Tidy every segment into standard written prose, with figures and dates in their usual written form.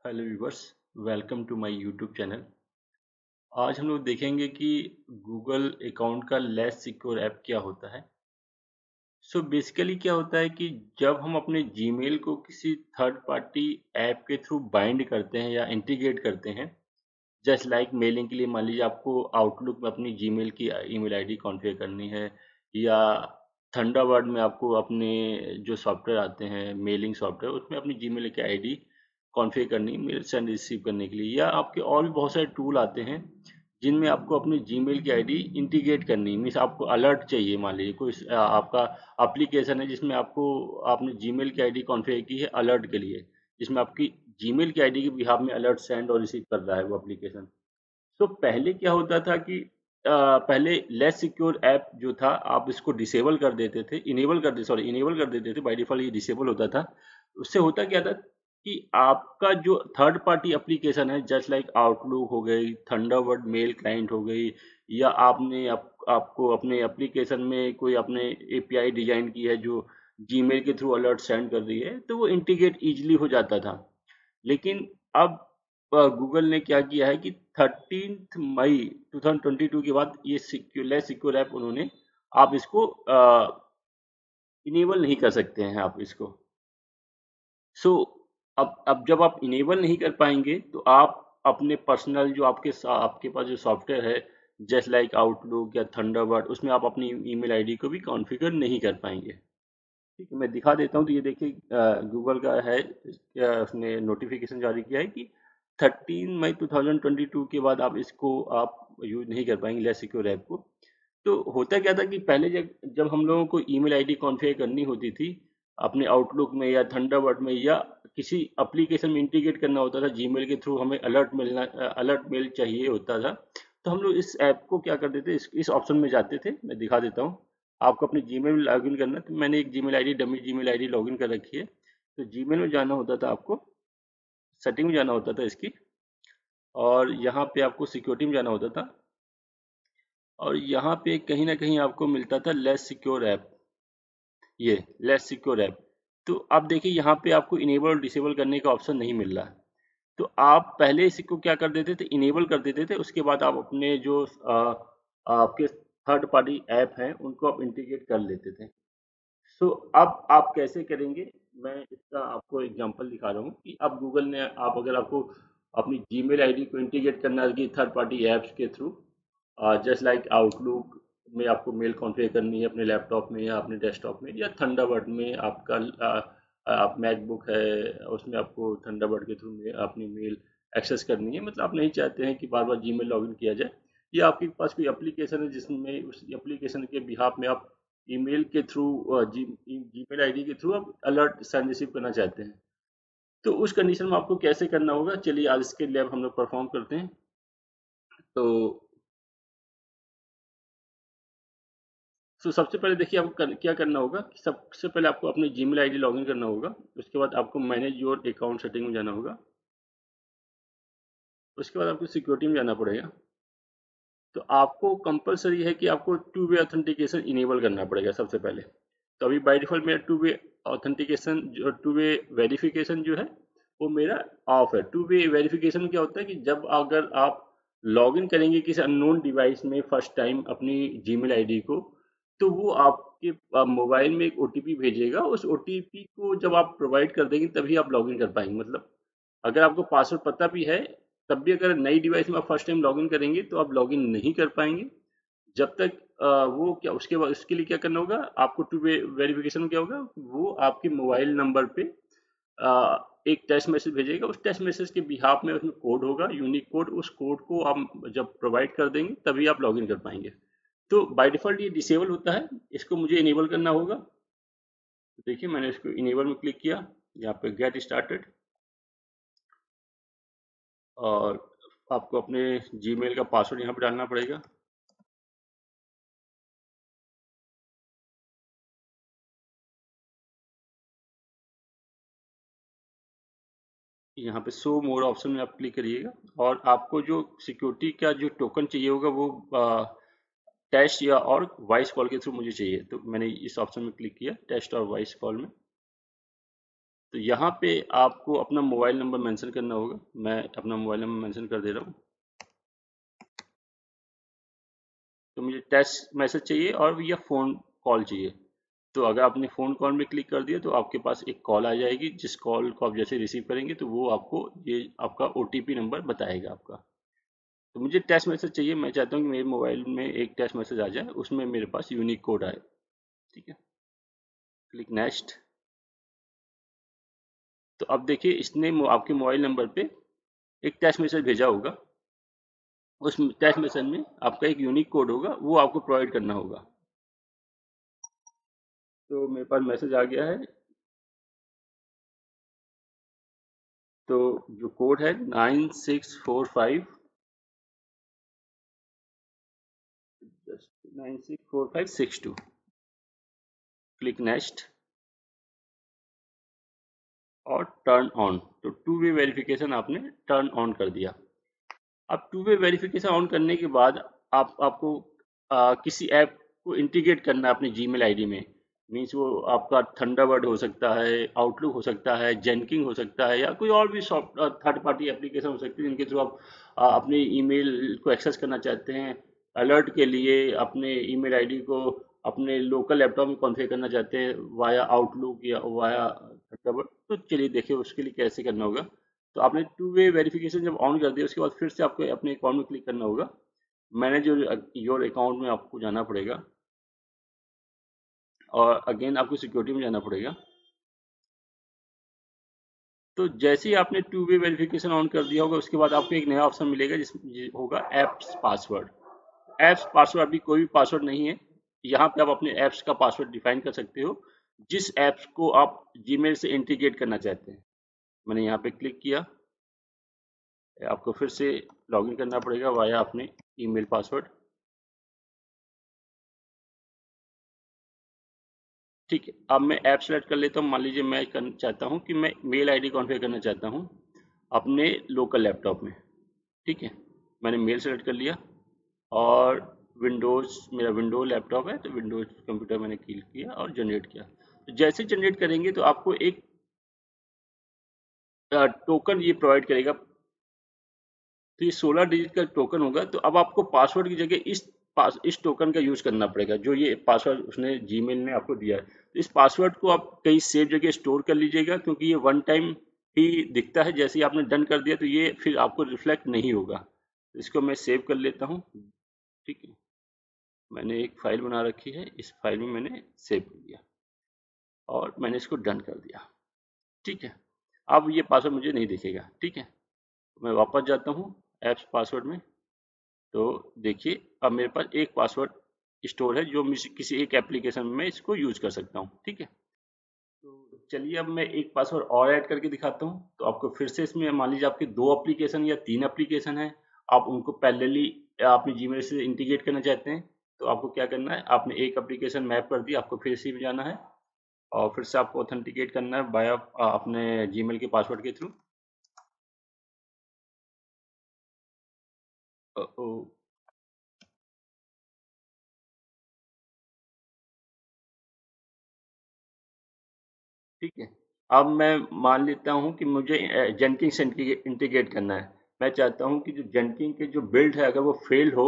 Hello viewers, welcome to my YouTube channel. आज हम लोग देखेंगे कि गूगल अकाउंट का लेस सिक्योर ऐप क्या होता है। बेसिकली क्या होता है कि जब हम अपने जीमेल को किसी थर्ड पार्टी ऐप के थ्रू बाइंड करते हैं या इंटीग्रेट करते हैं, जस्ट लाइक मेलिंग के लिए मान लीजिए आपको आउटलुक में अपनी जीमेल की ईमेल आईडी कॉन्फ़िगर करनी है, या थंडरबर्ड में आपको अपने जो सॉफ्टवेयर आते हैं मेलिंग सॉफ्टवेयर उसमें अपनी जीमेल की आईडी कॉन्फ़िगर करनी है मेल सेंड रिसीव करने के लिए, या आपके और भी बहुत सारे टूल आते हैं जिनमें आपको अपनी जीमेल की आईडी इंटीग्रेट करनी है। मीन्स आपको अलर्ट चाहिए, मान लीजिए कोई आपका एप्लीकेशन है जिसमें आपको आपने जीमेल की आईडी कॉन्फ़िगर की है अलर्ट के लिए, जिसमें आपकी जीमेल की आईडी के बिहाफ में अलर्ट सेंड और रिसीव कर रहा है वो एप्लीकेशन। पहले क्या होता था कि पहले लेस सिक्योर ऐप जो था आप इसको डिसेबल कर देते थे, इनेबल कर देते थे, बाय डिफॉल्ट ये डिसेबल होता था। उससे होता क्या था कि आपका जो थर्ड पार्टी एप्लीकेशन है जस्ट लाइक आउटलुक हो गई, थंडरबर्ड मेल क्लाइंट हो गई, या आपको अपने एप्लीकेशन में कोई आपने एपीआई डिजाइन की है जो जीमेल के थ्रू अलर्ट सेंड कर रही है, तो वो इंटीग्रेट इजीली हो जाता था। लेकिन अब गूगल ने क्या किया है कि 13 मई 2022 के बाद ये लेस सिक्योर ऐप उन्होंने, आप इसको इनेबल नहीं कर सकते हैं आप इसको। सो अब जब आप इनेबल नहीं कर पाएंगे तो आप अपने पर्सनल जो आपके पास जो सॉफ्टवेयर है जस्ट लाइक आउटलुक या थंडरबर्ड, उसमें आप अपनी ईमेल आईडी को भी कॉन्फ़िगर नहीं कर पाएंगे। ठीक है, मैं दिखा देता हूँ। तो ये देखिए गूगल का है, उसने नोटिफिकेशन जारी किया है कि 13 मई 2022 के बाद आप यूज नहीं कर पाएंगे लेस सिक्योर ऐप को। तो होता क्या था कि पहले जब जब हम लोगों को ईमेल आईडी कॉन्फ़िगर करनी होती थी अपने आउटलुक में या थंडरबर्ड में, या किसी एप्लीकेशन में इंटीग्रेट करना होता था जीमेल के थ्रू, हमें अलर्ट मेल चाहिए होता था, तो हम लोग इस ऐप को क्या करते थे, इस ऑप्शन में जाते थे। मैं दिखा देता हूँ। आपको अपनी जीमेल में लॉगिन करना है, तो मैंने एक Gmail ID dummy Gmail ID login कर रखी है। तो जीमेल में जाना होता था आपको, सेटिंग में जाना होता था इसकी, और यहाँ पे आपको सिक्योरिटी में जाना होता था, और यहाँ पे कहीं ना कहीं आपको मिलता था लेस सिक्योर ऐप। ये लेस सिक्योर ऐप। तो अब देखिए यहाँ पे आपको इनेबल और डिसेबल करने का ऑप्शन नहीं मिल रहा है। तो आप पहले इसको क्या कर देते थे, इनेबल कर देते थे, उसके बाद आप अपने जो आपके थर्ड पार्टी ऐप हैं उनको आप इंटीग्रेट कर लेते थे। अब आप कैसे करेंगे, मैं इसका आपको एग्जांपल दिखा रहा हूँ कि अब गूगल ने, आप अगर आपको अपनी जीमेल आईडी को इंटीग्रेट करना है कि थर्ड पार्टी ऐप्स के थ्रू, जस्ट लाइक आउटलुक में आपको मेल कॉन्फ़िगर करनी है अपने लैपटॉप में या अपने डेस्कटॉप में, या थंडरबर्ड में आपका आप मैकबुक है उसमें आपको थंडरबर्ड के थ्रू अपनी मेल एक्सेस करनी है, मतलब आप नहीं चाहते हैं कि बार बार जीमेल लॉगिन किया जाए, या आपके पास कोई एप्लीकेशन है जिसमें उस एप्लीकेशन के बिहाफ में आप ईमेल के थ्रू, जीमेल आईडी के थ्रू आप अलर्ट सेंड रिसीव करना चाहते हैं। तो उस कंडीशन में आपको कैसे करना होगा, चलिए आज इसके लिए अब हम लोग परफॉर्म करते हैं। तो सबसे पहले देखिए आपको क्या करना होगा कि सबसे पहले आपको अपनी जीमेल आईडी लॉगिन करना होगा। उसके बाद आपको मैनेज योर अकाउंट सेटिंग में जाना होगा। उसके बाद आपको सिक्योरिटी में जाना पड़ेगा। तो आपको कंपलसरी है कि आपको टू वे ऑथेंटिकेशन इनेबल करना पड़ेगा सबसे पहले। तो अभी बाय डिफॉल्ट मेरा टू वे ऑथेंटिकेशन जो टू वे वेरिफिकेशन जो है वो मेरा ऑफ है। टू वे वेरिफिकेशन क्या होता है कि जब अगर आप लॉगिन करेंगे किसी अननोन डिवाइस में फर्स्ट टाइम अपनी जीमेल आईडी को, तो वो आपके मोबाइल में एक ओटीपी भेजेगा। उस ओटीपी को जब आप प्रोवाइड कर देंगे तभी आप लॉगिन कर पाएंगे। मतलब अगर आपको पासवर्ड पता भी है, तब भी अगर नई डिवाइस में आप फर्स्ट टाइम लॉगिन करेंगे तो आप लॉगिन नहीं कर पाएंगे जब तक वो क्या, उसके बाद उसके लिए क्या करना होगा आपको, टू वे वेरिफिकेशन क्या होगा, वो आपके मोबाइल नंबर पे एक टेक्स्ट मैसेज भेजेगा। उस टेक्स्ट मैसेज के बिहाफ में उसमें कोड होगा, यूनिक कोड। उस कोड को आप जब प्रोवाइड कर देंगे तभी आप लॉगिन कर पाएंगे। तो बाय डिफॉल्ट ये डिसेबल होता है, इसको मुझे इनेबल करना होगा। तो देखिए मैंने इसको इनेबल में क्लिक किया, यहाँ पे गेट स्टार्टेड, और आपको अपने जीमेल का पासवर्ड यहाँ पे डालना पड़ेगा। यहाँ पे शो मोर ऑप्शन में आप क्लिक करिएगा, और आपको जो सिक्योरिटी का जो टोकन चाहिए होगा वो टेस्ट या और वॉइस कॉल के थ्रू मुझे चाहिए। तो मैंने इस ऑप्शन में क्लिक किया, टेस्ट और वॉइस कॉल में। तो यहाँ पे आपको अपना मोबाइल नंबर मेंशन करना होगा। मैं अपना मोबाइल नंबर मेंशन कर दे रहा हूँ। तो मुझे टेक्स्ट मैसेज चाहिए और या फ़ोन कॉल चाहिए। तो अगर आपने फ़ोन कॉल में क्लिक कर दिया तो आपके पास एक कॉल आ जाएगी, जिस कॉल को आप जैसे रिसीव करेंगे तो वो आपको ये आपका OTP नंबर बताएगा आपका। तो मुझे टेक्स्ट मैसेज चाहिए, मैं चाहता हूँ कि मेरे मोबाइल में एक टेक्स्ट मैसेज आ जाए, उसमें मेरे पास यूनिक कोड आए। ठीक है, क्लिक नेक्स्ट। तो अब देखिए इसने आपके मोबाइल नंबर पे एक टेक्स्ट मैसेज भेजा होगा। उस टेक्स्ट मैसेज में आपका एक यूनिक कोड होगा, वो आपको प्रोवाइड करना होगा। तो मेरे पास मैसेज आ गया है। तो जो कोड है 9645, जस्ट 964562। क्लिक नेक्स्ट और टर्न ऑन। तो टू वे वेरिफिकेशन आपने टर्न ऑन कर दिया। अब टू वे वेरिफिकेशन ऑन करने के बाद आपको किसी ऐप को इंटीग्रेट करना है अपनी जीमेल आईडी में। मीन्स वो आपका थंडरबर्ड हो सकता है, आउटलुक हो सकता है, जेनकिंग हो सकता है, या कोई और भी सॉफ्ट थर्ड पार्टी एप्लीकेशन हो सकती है जिनके थ्रू आप अपनी ईमेल को एक्सेस करना चाहते हैं। अलर्ट के लिए अपने ईमेल आईडी को अपने लोकल लैपटॉप में कॉन्फ़िगर करना चाहते हैं वाया आउटलुक या वाया थंडरबर्ड। तो चलिए देखिए उसके लिए कैसे करना होगा। तो आपने टू वे वेरिफिकेशन जब ऑन कर दिया उसके बाद फिर से आपको अपने अकाउंट में क्लिक करना होगा। मैनेज योर अकाउंट में आपको जाना पड़ेगा और अगेन आपको सिक्योरिटी में जाना पड़ेगा। तो जैसे ही आपने टू वे वेरिफिकेशन ऑन कर दिया होगा उसके बाद आपको एक नया ऑप्शन मिलेगा जिसमें होगा एप्स पासवर्ड। एप्स पासवर्ड अभी कोई भी पासवर्ड नहीं है। यहाँ पे आप अपने एप्स का पासवर्ड डिफाइन कर सकते हो जिस एप्स को आप जीमेल से इंटीग्रेट करना चाहते हैं। मैंने यहाँ पे क्लिक किया। आपको फिर से लॉगिन करना पड़ेगा वाया अपने ईमेल पासवर्ड। ठीक है, अब मैं ऐप सेलेक्ट कर लेता हूँ। मान लीजिए मैं चाहता हूँ कि मैं मेल आईडी कॉन्फ़िगर करना चाहता हूँ अपने लोकल लैपटॉप में। ठीक है, मैंने मेल सेलेक्ट कर लिया और विंडोज़, मेरा विंडो लैपटॉप है तो विंडोज़ कंप्यूटर मैंने क्लिक किया और जनरेट किया। तो जैसे जनरेट करेंगे तो आपको एक टोकन ये प्रोवाइड करेगा। तो ये 16 डिजिट का टोकन होगा। तो अब आपको पासवर्ड की जगह इस टोकन का यूज करना पड़ेगा जो ये पासवर्ड उसने जीमेल ने आपको दिया है। तो इस पासवर्ड को आप कहीं सेफ जगह स्टोर कर लीजिएगा क्योंकि ये वन टाइम ही दिखता है। जैसे ही आपने डन कर दिया तो ये फिर आपको रिफ्लेक्ट नहीं होगा। तो इसको मैं सेव कर लेता हूँ। ठीक है, मैंने एक फाइल बना रखी है, इस फाइल में मैंने सेव कर दिया और मैंने इसको डन कर दिया। ठीक है, अब ये पासवर्ड मुझे नहीं दिखेगा। ठीक है, मैं वापस जाता हूँ एप्स पासवर्ड में। तो देखिए अब मेरे पास एक पासवर्ड स्टोर है जो मैं किसी एक एप्लीकेशन में इसको यूज कर सकता हूँ। ठीक है, तो चलिए अब मैं एक पासवर्ड और ऐड करके दिखाता हूँ। तो आपको फिर से इसमें मान लीजिए आपके 2 एप्लीकेशन या 3 एप्लीकेशन है, आप उनको पैरेलली अपने जीमेल से इंटीग्रेट करना चाहते हैं। तो आपको क्या करना है, आपने एक एप्लीकेशन मैप कर दी, आपको फिर से में जाना है और फिर से आपको ऑथेंटिकेट करना है बाय अपने जीमेल के पासवर्ड के थ्रू। ठीक है, अब मैं मान लेता हूँ कि मुझे जेनकिंग से इंटीग्रेट करना है। मैं चाहता हूँ कि जो जेनकिंग के जो बिल्ड है अगर वो फेल हो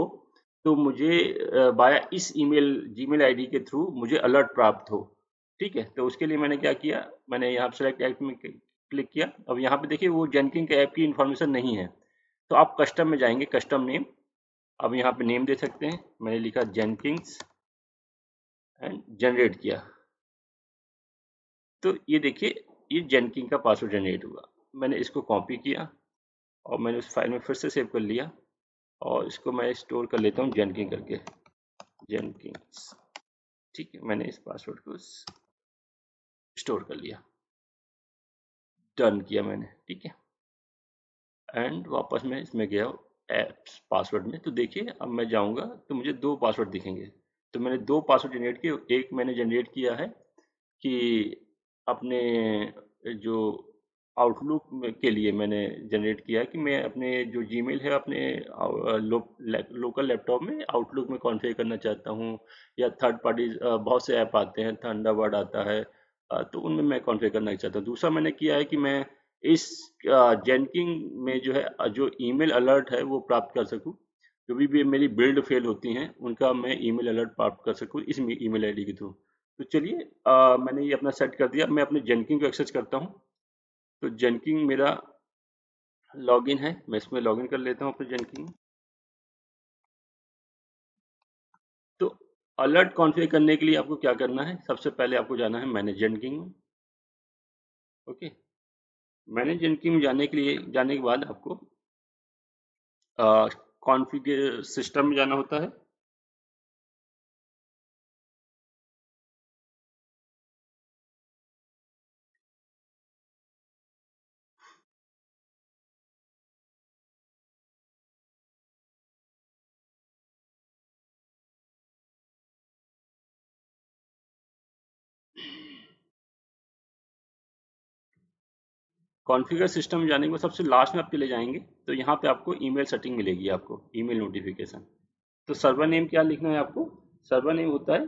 तो मुझे बाया इस जीमेल आईडी के थ्रू मुझे अलर्ट प्राप्त हो। ठीक है, तो उसके लिए मैंने क्या किया, मैंने यहाँ सेलेक्ट ऐप में क्लिक किया। अब यहाँ पे देखिए वो जेनकिंग के ऐप की इंफॉर्मेशन नहीं है। तो आप कस्टम में जाएंगे, कस्टम नेम। अब यहाँ पे नेम दे सकते हैं, मैंने लिखा जेनकिंग्स एंड जनरेट किया। तो ये देखिए ये जेनकिंग का पासवर्ड जनरेट हुआ। मैंने इसको कॉपी किया और मैंने उस फाइल में फिर से सेव कर लिया और इसको मैं स्टोर कर लेता हूँ जेनकिंग करके, जेनकिंग्स। ठीक है, मैंने इस पासवर्ड को स्टोर कर लिया, डन किया मैंने। ठीक है, एंड वापस मैं इसमें गया एप्स पासवर्ड में। तो देखिए अब मैं जाऊंगा तो मुझे 2 पासवर्ड दिखेंगे। तो मैंने 2 पासवर्ड जनरेट किए। एक मैंने जनरेट किया है कि अपने जो आउटलुक के लिए मैंने जनरेट किया है कि मैं अपने जो जीमेल है अपने लोकल लैपटॉप में आउटलुक में कॉन्फ़िगर करना चाहता हूँ। या थर्ड पार्टी बहुत से ऐप आते हैं, थंडरबर्ड आता है, तो उनमें मैं कॉन्फ़िगर करना चाहता हूँ। दूसरा मैंने किया है कि मैं इस जेनकिंग में जो है जो ईमेल अलर्ट है वो प्राप्त कर सकूँ। जो भी मेरी बिल्ड फेल होती हैं उनका मैं ईमेल अलर्ट प्राप्त कर सकूँ इस ईमेल आईडी के थ्रू। तो चलिए मैंने ये अपना सेट कर दिया। मैं अपने जेनकिंग को एक्सेस करता हूँ। तो जेनकिंग मेरा लॉगिन है, मैं इसमें लॉगिन कर लेता हूँ अपने जेनकिंग। तो अलर्ट कॉन्फ़िगर करने के लिए आपको क्या करना है, सबसे पहले आपको जाना है मैनेज जेनकिंग में। ओके, मैनेज जेनकिंग में जाने के बाद आपको कॉन्फ़िगर सिस्टम में जाना होता है। कॉन्फ़िगर सिस्टम में जाने के बाद सबसे लास्ट में आप चले जाएंगे तो यहाँ पे आपको ईमेल सेटिंग मिलेगी, आपको ईमेल नोटिफिकेशन। तो सर्वर नेम क्या लिखना है आपको, सर्वर नेम होता है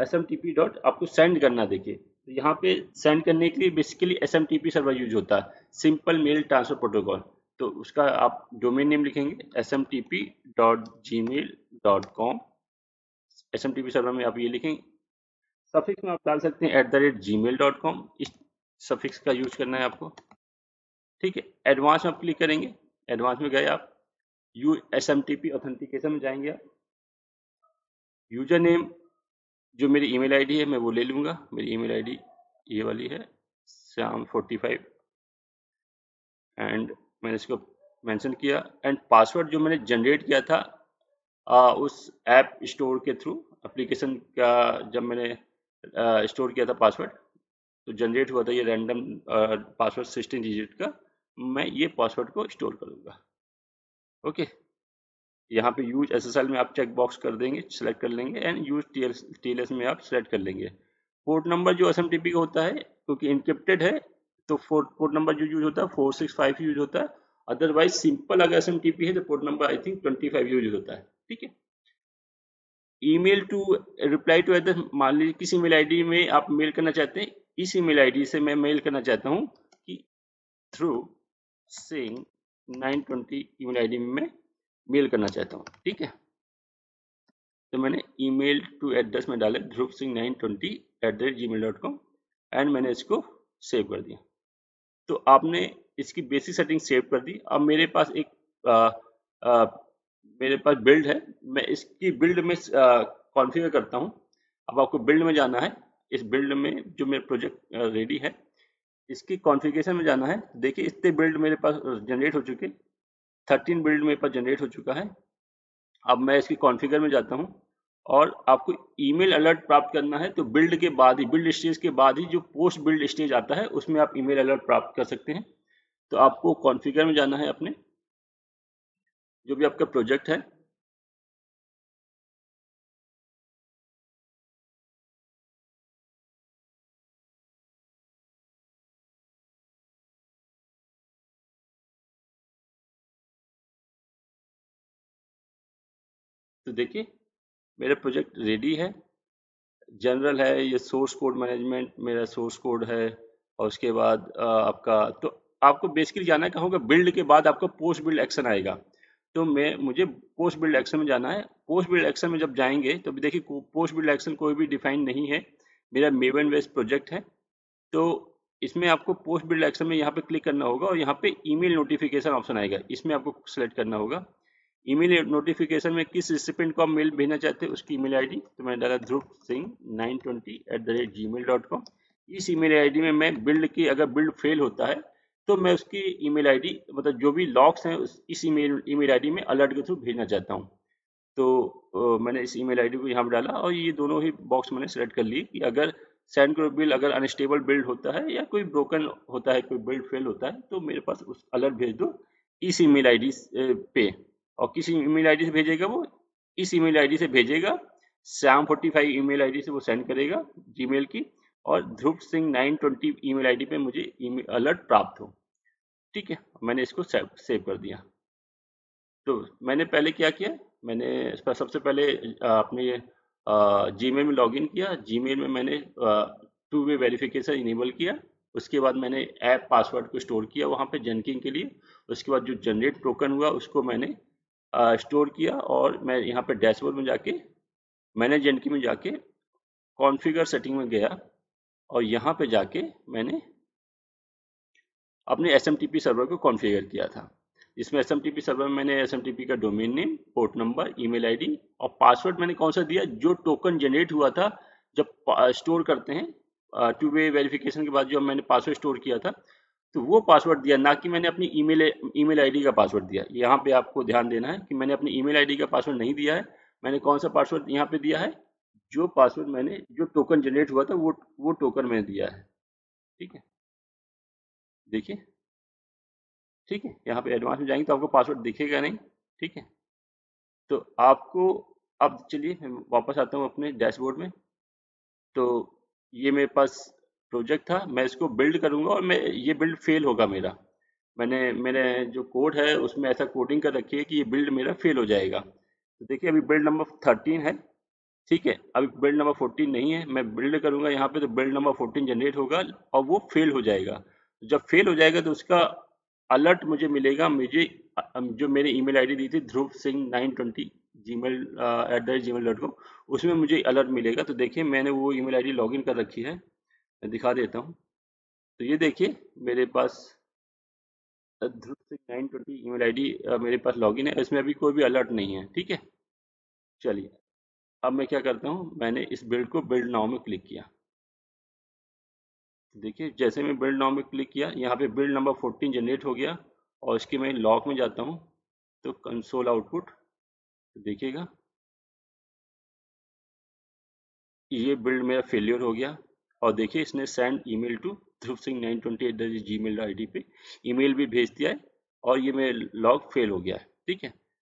smtp डॉट, आपको सेंड करना। देखिए तो यहाँ पे सेंड करने के लिए बेसिकली smtp सर्वर यूज होता है, सिंपल मेल ट्रांसफर प्रोटोकॉल। तो उसका आप डोमेन नेम लिखेंगे smtp.gmail.com। smtp सर्वर में आप ये लिखेंगे। सफिक्स में आप डाल सकते हैं @gmail.com, इस सफिक्स का यूज करना है आपको। ठीक है, एडवांस में आप क्लिक करेंगे। एडवांस में गए आप, यू SMTP ऑथेंटिकेशन में जाएंगे आप। यूजर नेम जो मेरी ईमेल आईडी है मैं वो ले लूँगा। मेरी ईमेल आईडी ये वाली है, श्याम45, एंड मैंने इसको मेंशन किया। एंड पासवर्ड जो मैंने जनरेट किया था उस ऐप स्टोर के थ्रू, एप्लीकेशन का जब मैंने स्टोर किया था पासवर्ड, तो जनरेट हुआ था ये रैंडम पासवर्ड 16 डिजिट का, मैं ये पासवर्ड को स्टोर करूँगा। ओके, यहाँ पे यूज SSL में आप चेक बॉक्स कर देंगे, सेलेक्ट कर लेंगे, एंड यूज TLS में आप सेलेक्ट कर लेंगे। पोर्ट नंबर जो SMTP का होता है क्योंकि इनक्रिप्टेड है, तो पोर्ट नंबर जो यूज होता है 465 यूज होता है। अदरवाइज सिंपल अगर SMTP है तो port number I think 25 use होता है। ठीक है, email to reply to address, मान लीजिए किसी ईमेल आईडी में आप मेल करना चाहते हैं, इस ईमेल आईडी से मैं मेल करना चाहता हूँ कि थ्रू सिंग 920 ईमेल आईडी में मैं मेल करना चाहता हूँ। ठीक है, तो मैंने ईमेल टू एड्रेस में डाला ध्रुव सिंह 920@gmail.com, एंड मैंने इसको सेव कर दिया। तो आपने इसकी बेसिक सेटिंग सेव कर दी। अब मेरे पास एक आ, आ, मेरे पास बिल्ड है, मैं इसकी बिल्ड में कॉन्फ़िगर करता हूँ। अब आपको बिल्ड में जाना है। इस बिल्ड में जो मेरा प्रोजेक्ट रेडी है इसकी कॉन्फ़िगरेशन में जाना है। देखिए इतने बिल्ड मेरे पास जनरेट हो चुके, 13 बिल्ड मेरे पास जनरेट हो चुका है। अब मैं इसकी कॉन्फ़िगर में जाता हूँ और आपको ईमेल अलर्ट प्राप्त करना है, तो बिल्ड के बाद ही, बिल्ड स्टेज के बाद ही जो पोस्ट बिल्ड स्टेज आता है उसमें आप ईमेल अलर्ट प्राप्त कर सकते हैं। तो आपको कॉन्फ़िगर में जाना है अपने, जो भी आपका प्रोजेक्ट है। तो देखिए मेरा प्रोजेक्ट रेडी है, जनरल है, ये सोर्स कोड मैनेजमेंट मेरा सोर्स कोड है। और उसके बाद आपका, तो आपको बेसिकली जाना क्या होगा, बिल्ड के बाद आपका पोस्ट बिल्ड एक्शन आएगा। तो मुझे पोस्ट बिल्ड एक्शन में जाना है। पोस्ट बिल्ड एक्शन में जब जाएंगे तो देखिए पोस्ट बिल्ड एक्शन कोई भी डिफाइन नहीं है, मेरा मेवन बेस्ड प्रोजेक्ट है। तो इसमें आपको पोस्ट बिल्ड एक्शन में यहाँ पे क्लिक करना होगा और यहाँ पे ईमेल नोटिफिकेशन ऑप्शन आएगा, इसमें आपको सेलेक्ट करना होगा। ईमेल नोटिफिकेशन में किस रिसिपेंट को आप मेल भेजना चाहते हैं उसकी ईमेल आईडी, तो मैंने डाला ध्रुव सिंह 920@gmail.com। इस ईमेल आईडी में मैं बिल्ड की, अगर बिल्ड फेल होता है तो मैं उसकी ईमेल आईडी, मतलब जो भी लॉग्स हैं इस ईमेल आईडी में अलर्ट के थ्रू भेजना चाहता हूँ। तो मैंने इस ईमेल आईडी को यहाँ पर डाला और ये दोनों ही बॉक्स मैंने सेलेक्ट कर लिए कि अगर सेंड करो बिल, अगर अनस्टेबल बिल्ड होता है या कोई ब्रोकन होता है, कोई बिल्ड फेल होता है, तो मेरे पास उस अलर्ट भेज दो इस ईमेल आईडी पे। और किस ईमेल आईडी से भेजेगा वो, इस ईमेल आईडी से भेजेगा, श्याम45 ईमेल आईडी से वो सेंड करेगा जीमेल की, और ध्रुव सिंह 920 ईमेल आईडी पे मुझे ईमेल अलर्ट प्राप्त हो। ठीक है, मैंने इसको सेव कर दिया। तो मैंने पहले क्या किया, मैंने इस पर सबसे पहले अपने जीमेल में लॉगिन किया। जीमेल में मैंने टू वे वेरिफिकेशन इनेबल किया। उसके बाद मैंने ऐप पासवर्ड को स्टोर किया वहाँ पे जेनकिन के लिए। उसके बाद जो जनरेट टोकन हुआ उसको मैंने स्टोर किया, और मैं यहाँ पे डैशबोर्ड में जाके मैंने जेनकिन में जाके कॉन्फ़िगर सेटिंग में गया, और यहाँ पे जाके मैंने अपने SMTP सर्वर को कॉन्फ़िगर किया था। इसमें SMTP सर्वर में मैंने SMTP का domain name, port number, email ID और पासवर्ड मैंने कौन सा दिया, जो टोकन जनरेट हुआ था जब स्टोर करते हैं टू वे वेरिफिकेशन के बाद जो मैंने पासवर्ड स्टोर किया था, तो वो पासवर्ड दिया, ना कि मैंने अपनी ईमेल आईडी का पासवर्ड दिया। यहाँ पे आपको ध्यान देना है कि मैंने अपनी ईमेल आईडी का पासवर्ड नहीं दिया है। मैंने कौन सा पासवर्ड यहाँ पे दिया है, जो पासवर्ड मैंने जो टोकन जनरेट हुआ था वो टोकन मैंने दिया है। ठीक है, देखिए, ठीक है, यहाँ पे एडवांस में जाएंगे तो आपको पासवर्ड दिखेगा नहीं। ठीक है, तो आपको, अब चलिए मैं वापस आता हूँ अपने डैशबोर्ड में। तो ये मेरे पास प्रोजेक्ट था, मैं इसको बिल्ड करूंगा, और मैं ये बिल्ड फेल होगा मेरा। मैंने मेरे जो कोड है उसमें ऐसा कोडिंग कर रखी है कि ये बिल्ड मेरा फेल हो जाएगा। तो देखिए अभी बिल्ड नंबर 13 है। ठीक है, अभी बिल्ड नंबर 14 नहीं है। मैं बिल्ड करूंगा यहाँ पे तो बिल्ड नंबर 14 जनरेट होगा और वो फेल हो जाएगा। जब फेल हो जाएगा तो उसका अलर्ट मुझे मिलेगा। मुझे जो मेरी ईमेल आईडी दी थी ध्रुव सिंह 920 gmail@gmail.com, उसमें मुझे अलर्ट मिलेगा। तो देखिए मैंने वो ईमेल आईडी लॉगिन कर रखी है, मैं दिखा देता हूँ। तो ये देखिए मेरे पास ध्रुव सिंह 920 ईमेल आईडी मेरे पास लॉगिन है, इसमें अभी कोई भी अलर्ट नहीं है। ठीक है, चलिए अब मैं क्या करता हूँ, मैंने इस बिल्ड को बिल्ड नाउ में क्लिक किया। देखिए जैसे मैं बिल्ड नाउ में क्लिक किया, यहाँ पे बिल्ड नंबर 14 जनरेट हो गया, और इसके मैं लॉग में जाता हूँ तो कंसोल आउटपुट देखिएगा, ये बिल्ड मेरा फेलियर हो गया। और देखिए इसने send email to Dhruv Singh 920@gmail.id पे ईमेल भी भेज दिया है, और ये मेरा लॉग फेल हो गया है। ठीक है,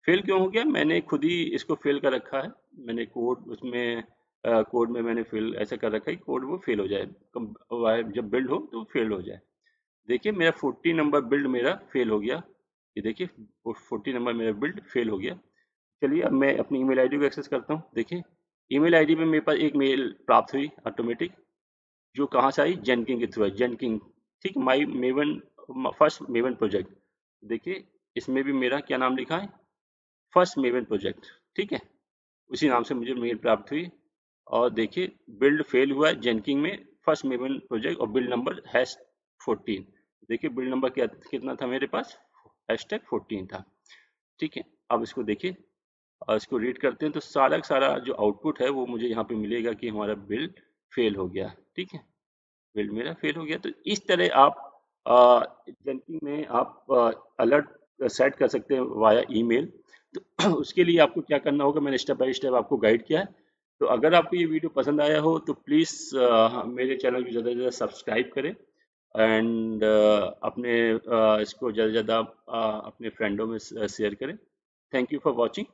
फेल क्यों हो गया, मैंने खुद ही इसको फेल कर रखा है। मैंने कोड उसमें कोड में मैंने फेल ऐसा कर रखा है कि कोड वो फेल हो जाए, जब बिल्ड हो तो फेल हो जाए। देखिए मेरा 40 नंबर बिल्ड मेरा फेल हो गया। ये देखिए 40 नंबर मेरा बिल्ड फेल हो गया। चलिए अब मैं अपनी ईमेल आईडी को एक्सेस करता हूँ। देखिए ईमेल आईडी में मेरे पास एक मेल प्राप्त हुई ऑटोमेटिक, जो कहाँ से आई, जेनकिन के थ्रू है, जेनकिन। ठीक, माई मेवन, फर्स्ट मेवन प्रोजेक्ट। देखिए इसमें भी मेरा क्या नाम लिखा है, फर्स्ट मेवन प्रोजेक्ट। ठीक है, उसी नाम से मुझे मेल प्राप्त हुई। और देखिए बिल्ड फेल हुआ है जेनकिन में, फर्स्ट मेवन प्रोजेक्ट, और बिल्ड नंबर #14। देखिए बिल्ड नंबर क्या कितना था मेरे पास, #14 था। ठीक है, अब इसको देखिए और इसको रीड करते हैं तो सारा का सारा जो आउटपुट है वो मुझे यहाँ पे मिलेगा कि हमारा बिल्ड फेल हो गया। ठीक है, बिल्ड मेरा फेल हो गया। तो इस तरह आप जेनकिन में आप अलर्ट सेट कर सकते हैं वाया ईमेल। तो उसके लिए आपको क्या करना होगा, मैंने स्टेप बाय स्टेप आपको गाइड किया है। तो अगर आपको ये वीडियो पसंद आया हो तो प्लीज़ मेरे चैनल को ज़्यादा से ज़्यादा सब्सक्राइब करें, एंड अपने इसको ज़्यादा से ज़्यादा अपने फ्रेंडों में शेयर करें। Thank you for watching.